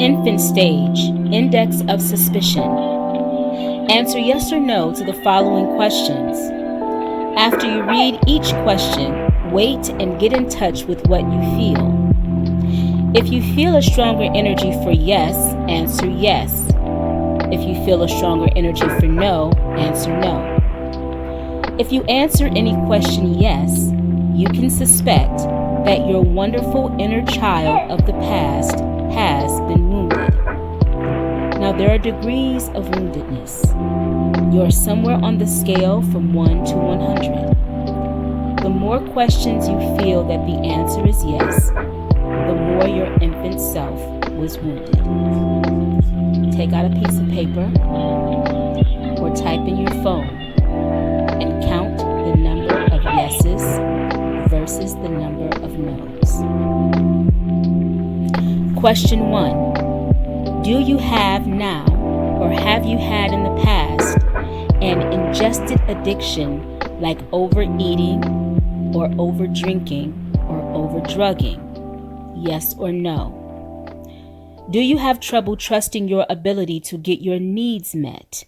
Infant stage, index of suspicion. Answer yes or no to the following questions. After you read each question, wait and get in touch with what you feel. If you feel a stronger energy for yes, answer yes. If you feel a stronger energy for no, answer no. If you answer any question yes, you can suspect that your wonderful inner child of the past has been wounded. Now there are degrees of woundedness. You're somewhere on the scale from 1 to 100. The more questions you feel that the answer is yes, the more your infant self was wounded. Take out a piece of paper or type in your phone and count the number of yeses versus the number of no's. Question 1. Do you have now, or have you had in the past, an ingested addiction like overeating or overdrinking or overdrugging? Yes or no? Do you have trouble trusting your ability to get your needs met?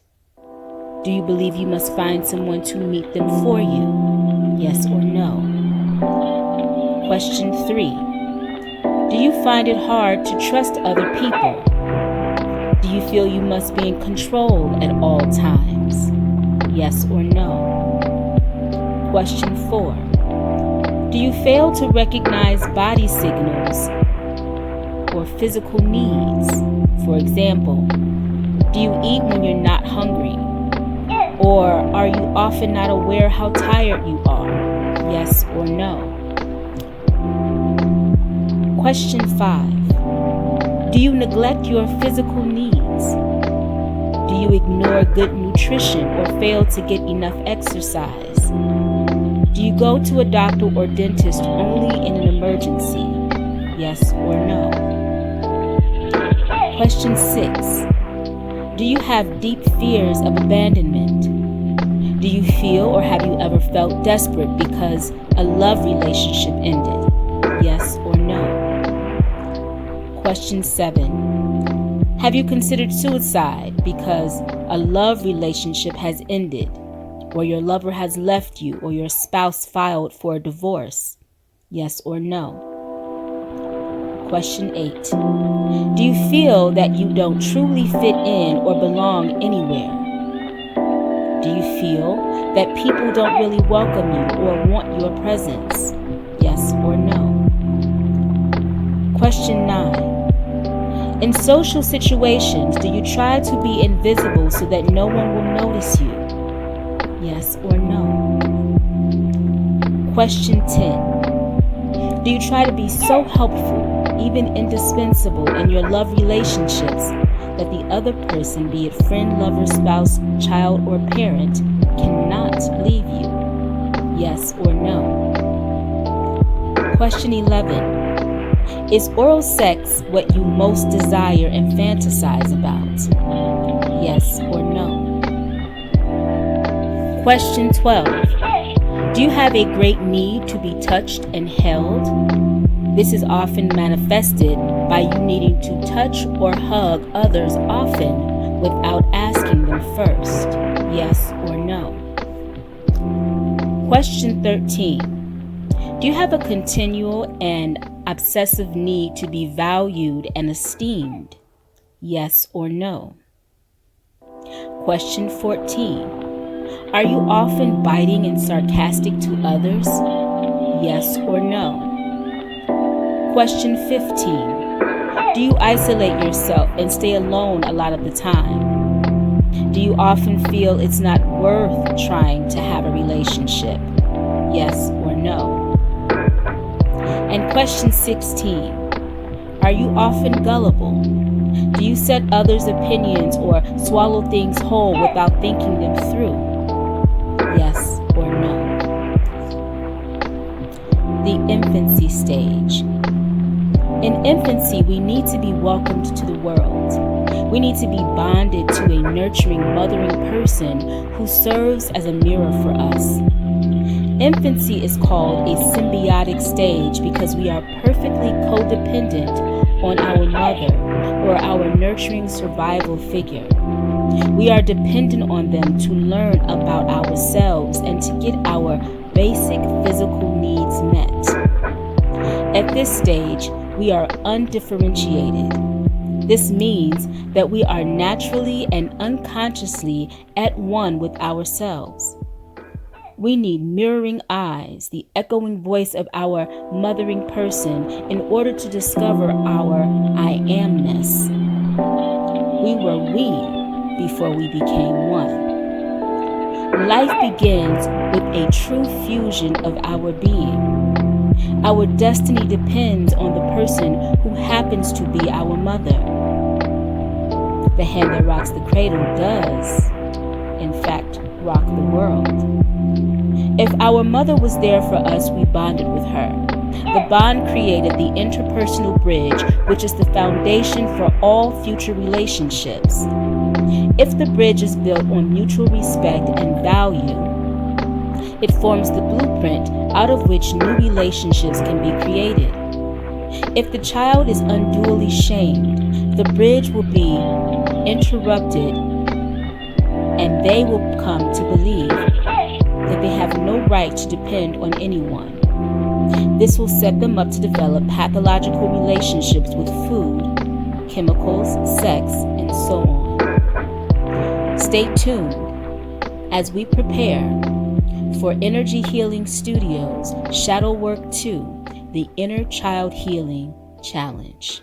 Do you believe you must find someone to meet them for you? Yes or no? Question 3. Do you find it hard to trust other people? Do you feel you must be in control at all times? Yes or no? Question 4. Do you fail to recognize body signals or physical needs? For example, do you eat when you're not hungry? Or are you often not aware how tired you are? Yes or no? Question 5. Do you neglect your physical needs? Do you ignore good nutrition or fail to get enough exercise? Do you go to a doctor or dentist only in an emergency? Yes or no? Question 6. Do you have deep fears of abandonment? Do you feel or have you ever felt desperate because a love relationship ended? Yes or no? Question 7. Have you considered suicide because a love relationship has ended, or your lover has left you, or your spouse filed for a divorce? Yes or no? Question 8. Do you feel that you don't truly fit in or belong anywhere? Do you feel that people don't really welcome you or want your presence? Yes or no? Question 9. In social situations, do you try to be invisible so that no one will notice you? Yes or no? Question 10. Do you try to be so helpful, even indispensable in your love relationships, that the other person, be it friend, lover, spouse, child, or parent, cannot leave you? Yes or no? Question 11. Is oral sex what you most desire and fantasize about? Yes or no? Question 12. Do you have a great need to be touched and held? This is often manifested by you needing to touch or hug others often without asking them first. Yes or no? Question 13. Do you have a continual and obsessive need to be valued and esteemed? Yes or no? Question 14. Are you often biting and sarcastic to others? Yes or no? Question 15. Do you isolate yourself and stay alone a lot of the time? Do you often feel it's not worth trying to have a relationship? Yes or no? And question 16. Are you often gullible? Do you set others' opinions or swallow things whole without thinking them through? Yes or no? The infancy stage. In infancy, we need to be welcomed to the world. We need to be bonded to a nurturing, mothering person who serves as a mirror for us. Infancy is called a symbiotic stage because we are perfectly codependent on our mother or our nurturing survival figure. We are dependent on them to learn about ourselves and to get our basic physical needs met. At this stage, we are undifferentiated. This means that we are naturally and unconsciously at one with ourselves. We need mirroring eyes, the echoing voice of our mothering person, in order to discover our I amness. We were we before we became one. Life begins with a true fusion of our being. Our destiny depends on the person who happens to be our mother. The hand that rocks the cradle does, in fact, rock the world. If our mother was there for us, we bonded with her. The bond created the interpersonal bridge, which is the foundation for all future relationships. If the bridge is built on mutual respect and value, it forms the blueprint out of which new relationships can be created. If the child is unduly shamed, the bridge will be interrupted and they will come to believe that they have no right to depend on anyone. This will set them up to develop pathological relationships with food, chemicals, sex, and so on. Stay tuned as we prepare for Energy Healing Studios Shadow Work 2, the Inner Child Healing Challenge.